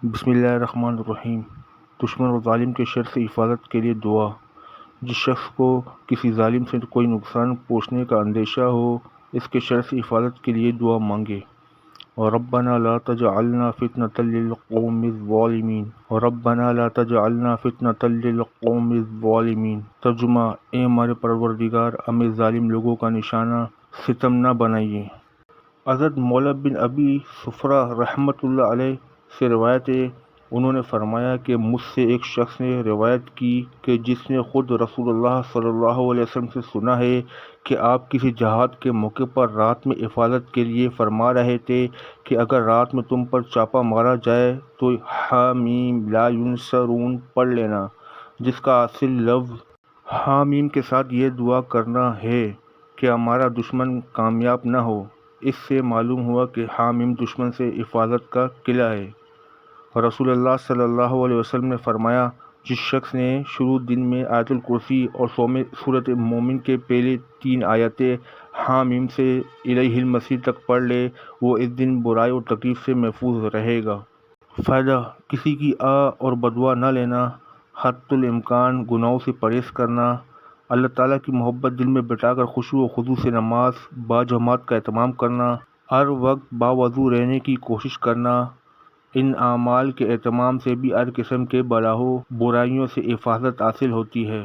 بسم اللہ الرحمن الرحیم۔ دشمن اور ظالم کے شر سے حفاظت کے لیے دعا۔ جس شخص کو کسی ظالم سے کوئی نقصان پہنچنے کا اندیشہ ہو، اس کے شر سے حفاظت کے لیے دعا مانگے۔ ربنا لا تجعلنا فتنة للقوم الظالمین، ربنا لا تجعلنا فتنة للقوم الظالمین۔ ترجمہ: اے ہمارے پروردگار، ہمیں ظالم لوگوں کا نشانہ ستم نہ بنائیے۔ حضرت مولا بن ابی صفرہ رحمۃ اللہ علیہ سے روایت ہے، انہوں نے فرمایا کہ مجھ سے ایک شخص نے روایت کی کہ جس نے خود رسول اللہ صلی اللہ علیہ وسلم سے سنا ہے کہ آپ کسی جہاد کے موقع پر رات میں حفاظت کے لیے فرما رہے تھے کہ اگر رات میں تم پر چھاپا مارا جائے تو حامیم لا ینصرون پڑھ لینا، جس کا اصل لفظ حامیم کے ساتھ یہ دعا کرنا ہے کہ ہمارا دشمن کامیاب نہ ہو۔ اس سے معلوم ہوا کہ حامیم دشمن سے حفاظت کا قلعہ ہے۔ رسول اللہ صلی اللہ علیہ وسلم نے فرمایا، جس شخص نے شروع دن میں آیت الکرسی اور سورۃ مومن کے پہلے 3 آیتیں حامیم سے الیہ المصیر تک پڑھ لے، وہ اس دن برائی اور تکلیف سے محفوظ رہے گا۔ فائدہ: کسی کی اور بددعا نہ لینا، حد الامکان گناہوں سے پرہیز کرنا، اللہ تعالیٰ کی محبت دل میں بٹھا کر خشوع و خضوع سے نماز باجماعت کا اہتمام کرنا، ہر وقت باوضو رہنے کی کوشش کرنا، ان اعمال کے اہتمام سے بھی ہر قسم کے بلاؤں برائیوں سے حفاظت حاصل ہوتی ہے۔